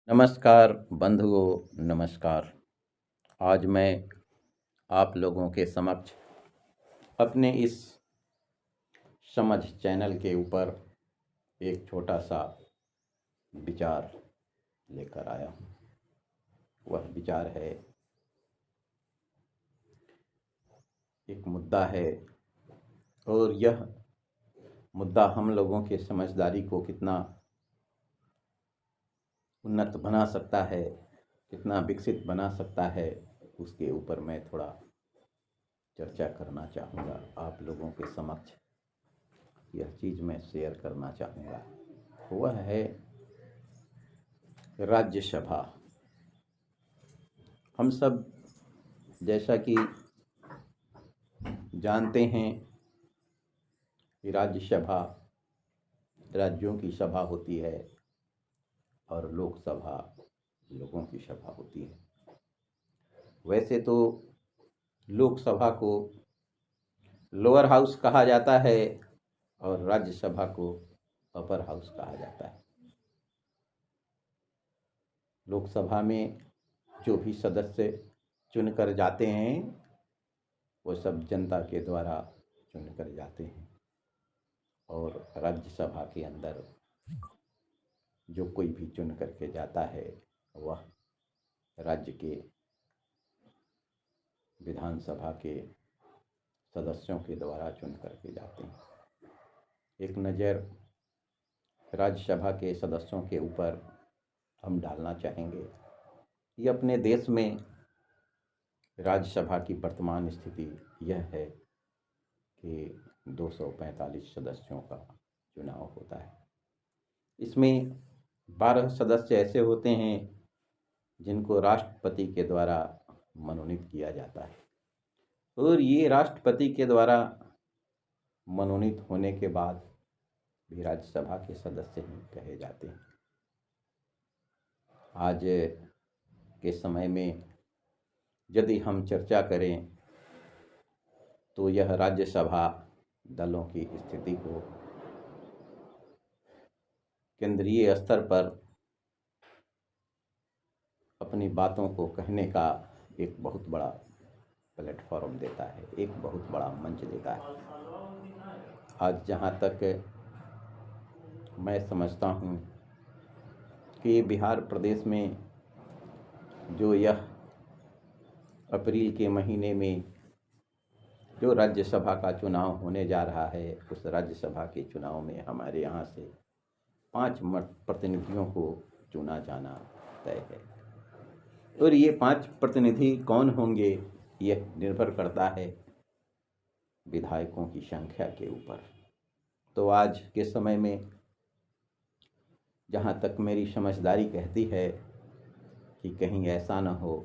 नमस्कार बंधुओं, नमस्कार। आज मैं आप लोगों के समक्ष अपने इस समझ चैनल के ऊपर एक छोटा सा विचार लेकर आया हूँ। वह विचार है, एक मुद्दा है और यह मुद्दा हम लोगों के समझदारी को कितना उन्नत बना सकता है, कितना विकसित बना सकता है, उसके ऊपर मैं थोड़ा चर्चा करना चाहूँगा। आप लोगों के समक्ष यह चीज़ मैं शेयर करना चाहूँगा। वह है राज्यसभा। हम सब जैसा कि जानते हैं कि राज्यसभा राज्यों की सभा होती है और लोकसभा लोगों की सभा होती है। वैसे तो लोकसभा को लोअर हाउस कहा जाता है और राज्यसभा को अपर हाउस कहा जाता है। लोकसभा में जो भी सदस्य चुनकर जाते हैं वो सब जनता के द्वारा चुनकर जाते हैं और राज्यसभा के अंदर जो कोई भी चुन करके जाता है वह राज्य के विधानसभा के सदस्यों के द्वारा चुन करके जाते हैं। एक नज़र राज्यसभा के सदस्यों के ऊपर हम डालना चाहेंगे कि अपने देश में राज्यसभा की वर्तमान स्थिति यह है कि 245 सदस्यों का चुनाव होता है। इसमें 12 सदस्य ऐसे होते हैं जिनको राष्ट्रपति के द्वारा मनोनीत किया जाता है और ये राष्ट्रपति के द्वारा मनोनीत होने के बाद भी राज्यसभा के सदस्य ही कहे जाते हैं। आज के समय में यदि हम चर्चा करें तो यह राज्यसभा दलों की स्थिति को केंद्रीय स्तर पर अपनी बातों को कहने का एक बहुत बड़ा प्लेटफॉर्म देता है, एक बहुत बड़ा मंच देता है। आज जहाँ तक मैं समझता हूँ कि बिहार प्रदेश में जो यह अप्रैल के महीने में जो राज्यसभा का चुनाव होने जा रहा है, उस राज्यसभा के चुनाव में हमारे यहाँ से 5 प्रतिनिधियों को चुना जाना तय है और ये 5 प्रतिनिधि कौन होंगे यह निर्भर करता है विधायकों की संख्या के ऊपर। तो आज के समय में जहाँ तक मेरी समझदारी कहती है कि कहीं ऐसा न हो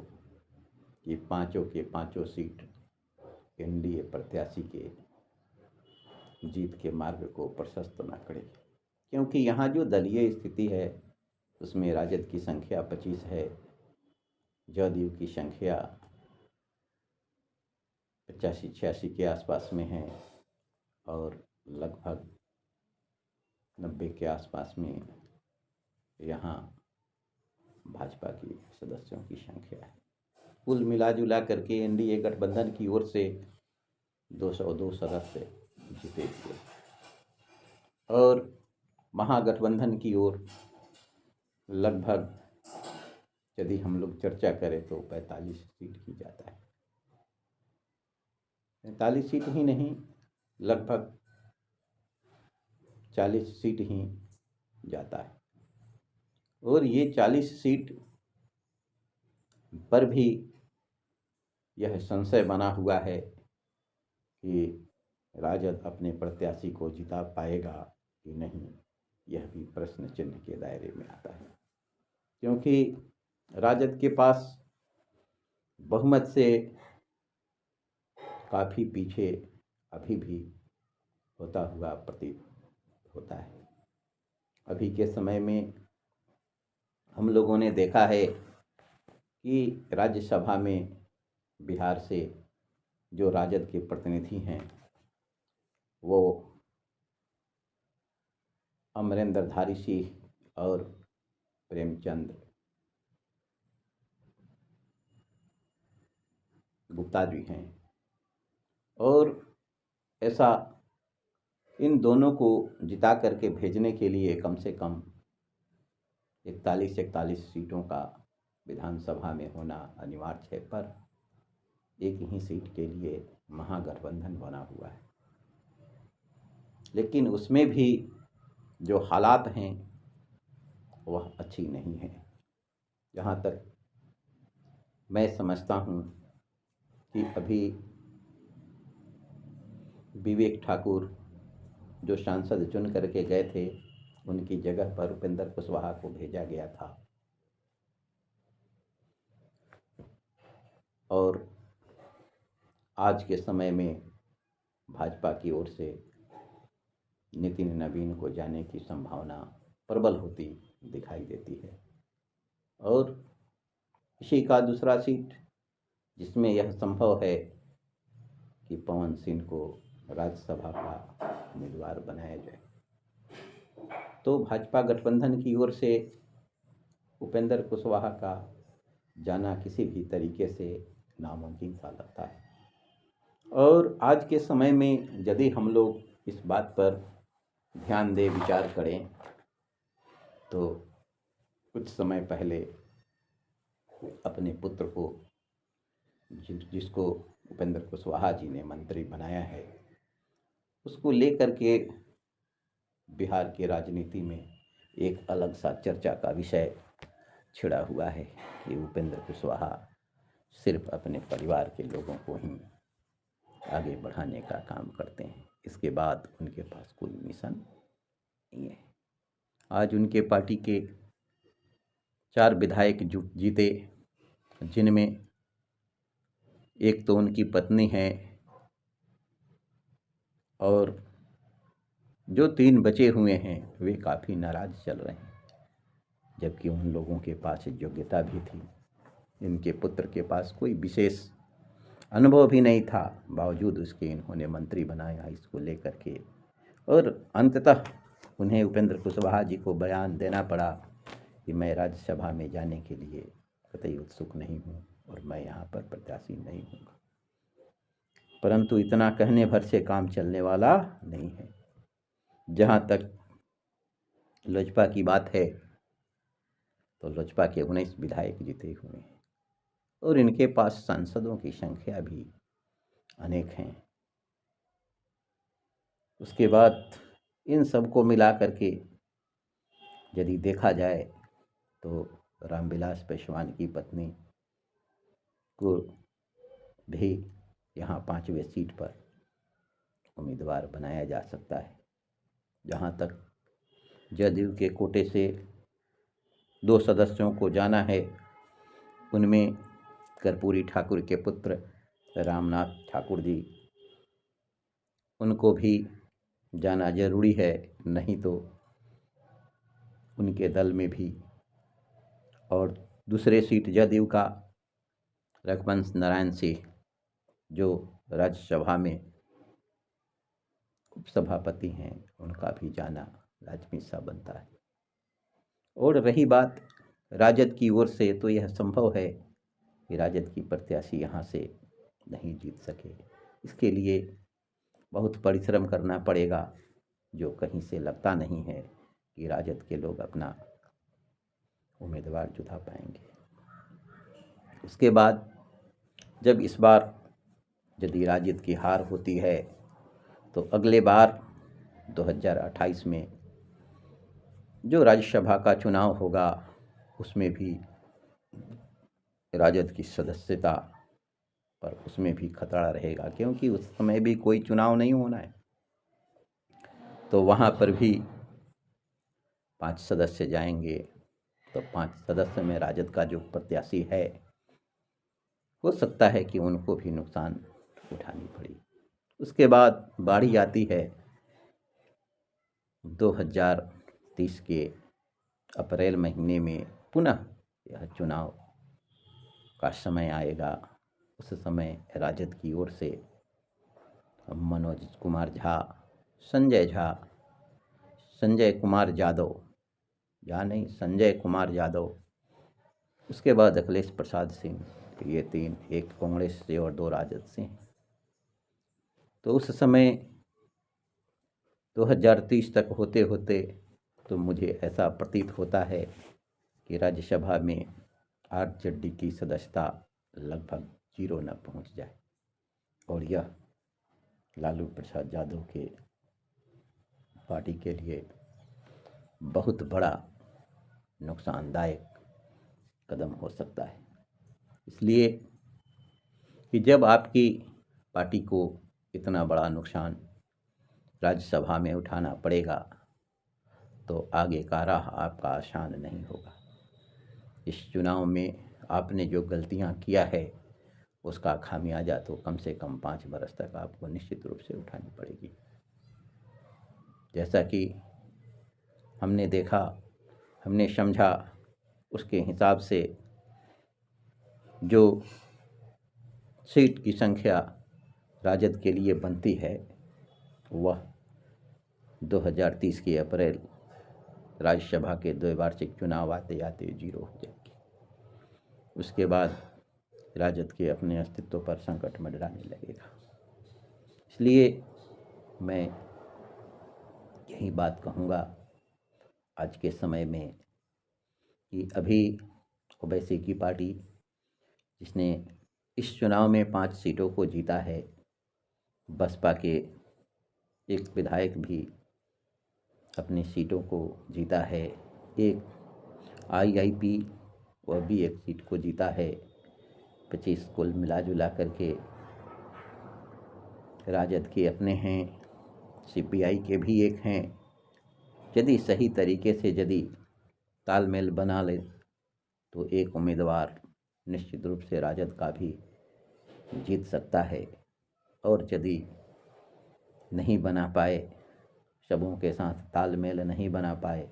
कि पांचों के पांचों सीट एनडीए प्रत्याशी के जीत के मार्ग को प्रशस्त न करे, क्योंकि यहाँ जो दलीय स्थिति है उसमें राजद की संख्या 25 है, जदयू की संख्या 85-86 के आसपास में है और लगभग 90 के आसपास में यहाँ भाजपा की सदस्यों की संख्या है। कुल मिला जुला करके एनडीए गठबंधन की ओर से 202 सदस्य जीते हुए और महागठबंधन की ओर लगभग यदि हम लोग चर्चा करें तो 45 सीट ही जाता है। 45 सीट ही नहीं, लगभग 40 सीट ही जाता है और ये 40 सीट पर भी यह संशय बना हुआ है कि राजद अपने प्रत्याशी को जिता पाएगा कि नहीं, यह भी प्रश्न चिन्ह के दायरे में आता है, क्योंकि राजद के पास बहुमत से काफ़ी पीछे अभी भी होता हुआ प्रतीत होता है। अभी के समय में हम लोगों ने देखा है कि राज्यसभा में बिहार से जो राजद के प्रतिनिधि हैं वो अमरेंद्रधारी सिंह और प्रेमचंद गुप्ता जी हैं। और ऐसा इन दोनों को जिता करके भेजने के लिए कम से कम 41 सीटों का विधानसभा में होना अनिवार्य है, पर एक ही सीट के लिए महागठबंधन बना हुआ है। लेकिन उसमें भी जो हालात हैं वह अच्छी नहीं है। जहाँ तक मैं समझता हूँ कि अभी विवेक ठाकुर जो सांसद चुन करके गए थे, उनकी जगह पर उपेंद्र कुशवाहा को भेजा गया था। और आज के समय में भाजपा की ओर से नितिन नवीन को जाने की संभावना प्रबल होती दिखाई देती है। और इसी का दूसरा सीट जिसमें यह संभव है कि पवन सिंह को राज्यसभा का उम्मीदवार बनाया जाए, तो भाजपा गठबंधन की ओर से उपेंद्र कुशवाहा का जाना किसी भी तरीके से नामुमकिन सा लगता है। और आज के समय में यदि हम लोग इस बात पर ध्यान दे विचार करें तो कुछ समय पहले अपने पुत्र को जिसको उपेंद्र कुशवाहा जी ने मंत्री बनाया है, उसको लेकर के बिहार की राजनीति में एक अलग सा चर्चा का विषय छिड़ा हुआ है कि उपेंद्र कुशवाहा सिर्फ अपने परिवार के लोगों को ही आगे बढ़ाने का काम करते हैं, इसके बाद उनके पास कोई मिशन नहीं है। आज उनके पार्टी के 4 विधायक जीते, जिनमें एक तो उनकी पत्नी है और जो 3 बचे हुए हैं वे काफ़ी नाराज चल रहे हैं, जबकि उन लोगों के पास योग्यता भी थी। इनके पुत्र के पास कोई विशेष अनुभव भी नहीं था, बावजूद उसके इन्होंने मंत्री बनाया इसको लेकर के। और अंततः उन्हें उपेंद्र कुशवाहा जी को बयान देना पड़ा कि मैं राज्यसभा में जाने के लिए कतई उत्सुक नहीं हूँ और मैं यहाँ पर प्रत्याशी नहीं हूँ। परंतु इतना कहने भर से काम चलने वाला नहीं है। जहाँ तक लोजपा की बात है तो लोजपा के 19 विधायक जीते हुए हैं और इनके पास सांसदों की संख्या भी अनेक हैं। उसके बाद इन सब को मिला करके यदि देखा जाए तो रामविलास पासवान की पत्नी को भी यहाँ 5वें सीट पर उम्मीदवार बनाया जा सकता है। जहाँ तक जदयू के कोटे से 2 सदस्यों को जाना है, उनमें कर्पूरी ठाकुर के पुत्र रामनाथ ठाकुर जी, उनको भी जाना जरूरी है, नहीं तो उनके दल में भी। और दूसरे सीट जदयू का रघुवंश नारायण सिंह जो राज्यसभा में उपसभापति हैं, उनका भी जाना लाजमी सा बनता है। और रही बात राजद की ओर से, तो यह संभव है कि राजद की प्रत्याशी यहाँ से नहीं जीत सके। इसके लिए बहुत परिश्रम करना पड़ेगा, जो कहीं से लगता नहीं है कि राजद के लोग अपना उम्मीदवार जुटा पाएंगे। उसके बाद जब इस बार यदि राजद की हार होती है तो अगले बार 2028 में जो राज्यसभा का चुनाव होगा उसमें भी राजद की सदस्यता पर उसमें भी खतरा रहेगा, क्योंकि उस समय भी कोई चुनाव नहीं होना है। तो वहाँ पर भी 5 सदस्य जाएंगे, तो 5 सदस्य में राजद का जो प्रत्याशी है हो सकता है कि उनको भी नुकसान उठानी पड़ी। उसके बाद बारी आती है 2030 के अप्रैल महीने में पुनः यह चुनाव का समय आएगा। उस समय राजद की ओर से मनोज कुमार झा, संजय कुमार यादव उसके बाद अखिलेश प्रसाद सिंह, ये 3, एक कांग्रेस से और 2 राजद से। तो उस समय 2030 तक होते होते तो मुझे ऐसा प्रतीत होता है कि राज्यसभा में आरजेडी की सदस्यता लगभग 0 न पहुंच जाए, और यह लालू प्रसाद यादव के पार्टी के लिए बहुत बड़ा नुकसानदायक कदम हो सकता है। इसलिए कि जब आपकी पार्टी को इतना बड़ा नुकसान राज्यसभा में उठाना पड़ेगा तो आगे का राह आपका आसान नहीं होगा। इस चुनाव में आपने जो गलतियां किया है उसका खामियाजा तो कम से कम 5 बरस तक आपको निश्चित रूप से उठानी पड़ेगी। जैसा कि हमने देखा, हमने समझा, उसके हिसाब से जो सीट की संख्या राजद के लिए बनती है वह 2030 की अप्रैल राज्यसभा के द्विवार्षिक चुनाव आते आते 0 हो जाएगी। उसके बाद राजद के अपने अस्तित्व पर संकट मंडराने लगेगा। इसलिए मैं यही बात कहूँगा आज के समय में कि अभी ओवैसी की पार्टी, जिसने इस चुनाव में 5 सीटों को जीता है, बसपा के एक विधायक भी अपनी सीटों को जीता है, एक आईआईपी वह भी एक सीट को जीता है, 25 कुल मिला जुला करके राजद के अपने हैं, सीपीआई के भी एक हैं। यदि सही तरीके से यदि तालमेल बना ले तो एक उम्मीदवार निश्चित रूप से राजद का भी जीत सकता है, और यदि नहीं बना पाए, सबों के साथ तालमेल नहीं बना पाए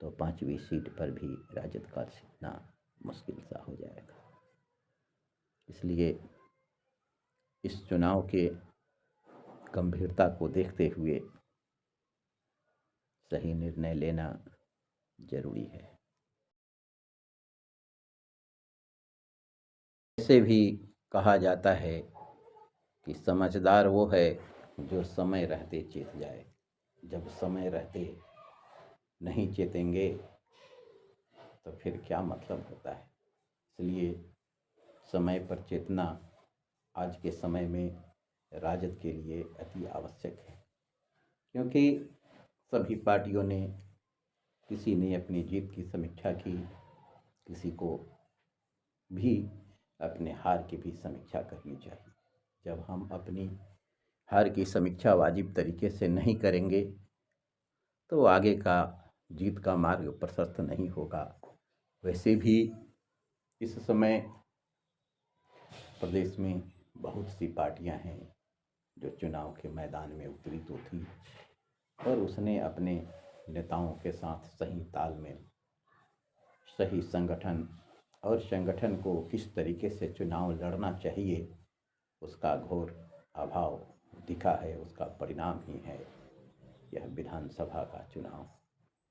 तो 5वीं सीट पर भी राजद का जीतना मुश्किल सा हो जाएगा। इसलिए इस चुनाव के गंभीरता को देखते हुए सही निर्णय लेना जरूरी है। ऐसे भी कहा जाता है कि समझदार वो है जो समय रहते चेत जाए। जब समय रहते नहीं चेतेंगे तो फिर क्या मतलब होता है। इसलिए समय पर चेतना आज के समय में राजद के लिए अति आवश्यक है, क्योंकि सभी पार्टियों ने, किसी ने अपनी जीत की समीक्षा की, किसी को भी अपने हार की भी समीक्षा करनी चाहिए। जब हम अपनी हार की समीक्षा वाजिब तरीके से नहीं करेंगे तो आगे का जीत का मार्ग प्रशस्त नहीं होगा। वैसे भी इस समय प्रदेश में बहुत सी पार्टियां हैं जो चुनाव के मैदान में उतरी तो थी, और उसने अपने नेताओं के साथ सही तालमेल, सही संगठन और संगठन को किस तरीके से चुनाव लड़ना चाहिए उसका घोर अभाव दिखा है। उसका परिणाम ही है यह विधानसभा का चुनाव,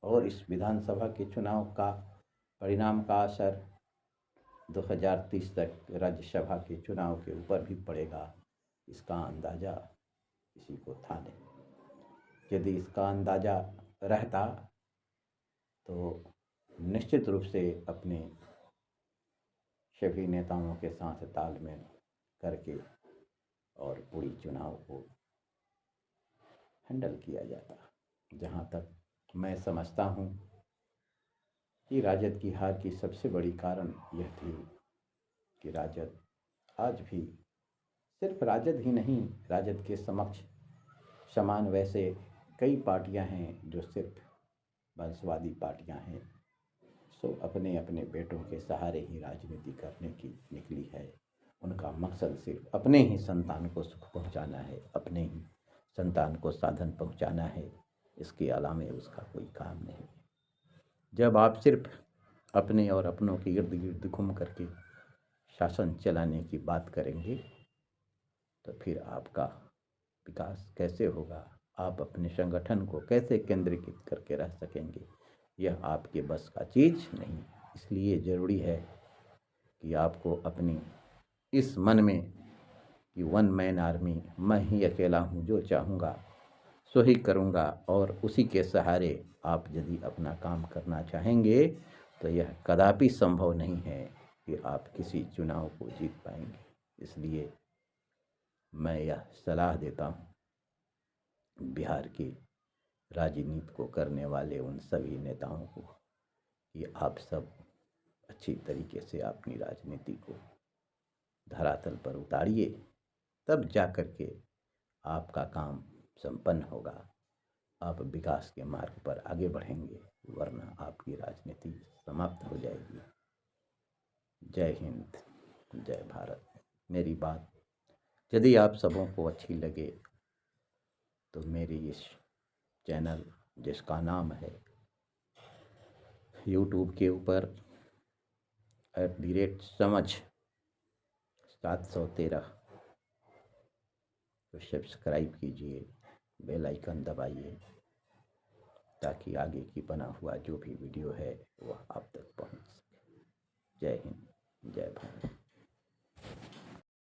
और इस विधानसभा के चुनाव का परिणाम का असर 2030 तक राज्यसभा के चुनाव के ऊपर भी पड़ेगा। इसका अंदाज़ा किसी को था नहीं। यदि इसका अंदाज़ा रहता तो निश्चित रूप से अपने सभी नेताओं के साथ तालमेल करके और पूरी चुनाव को हैंडल किया जाता। जहाँ तक मैं समझता हूँ कि राजद की हार की सबसे बड़ी कारण यह थी कि राजद आज भी, सिर्फ राजद ही नहीं, राजद के समक्ष समान वैसे कई पार्टियां हैं जो सिर्फ वंशवादी पार्टियां हैं, सो अपने अपने बेटों के सहारे ही राजनीति करने की निकली है। उनका मकसद सिर्फ अपने ही संतान को सुख पहुंचाना है, अपने ही संतान को साधन पहुंचाना है, इसके अलावा उसका कोई काम नहीं। जब आप सिर्फ अपने और अपनों के इर्द गिर्द घूम करके शासन चलाने की बात करेंगे तो फिर आपका विकास कैसे होगा, आप अपने संगठन को कैसे केंद्रीकृत करके रह सकेंगे, यह आपके बस का चीज़ नहीं है। इसलिए ज़रूरी है कि आपको अपनी इस मन में कि वन मैन आर्मी, मैं ही अकेला हूँ, जो चाहूँगा सो ही करूँगा, और उसी के सहारे आप यदि अपना काम करना चाहेंगे तो यह कदापि संभव नहीं है कि आप किसी चुनाव को जीत पाएंगे। इसलिए मैं यह सलाह देता हूँ बिहार की राजनीति को करने वाले उन सभी नेताओं को कि आप सब अच्छी तरीके से अपनी राजनीति को धरातल पर उतारिए, तब जा कर के आपका काम संपन्न होगा, आप विकास के मार्ग पर आगे बढ़ेंगे, वरना आपकी राजनीति समाप्त हो जाएगी। जय हिंद, जय भारत। मेरी बात यदि आप सबों को अच्छी लगे तो मेरी इस चैनल, जिसका नाम है यूट्यूब के ऊपर @समझ 713, तो सब्सक्राइब कीजिए, बेल आइकन दबाइए, ताकि आगे की बना हुआ जो भी वीडियो है वह आप तक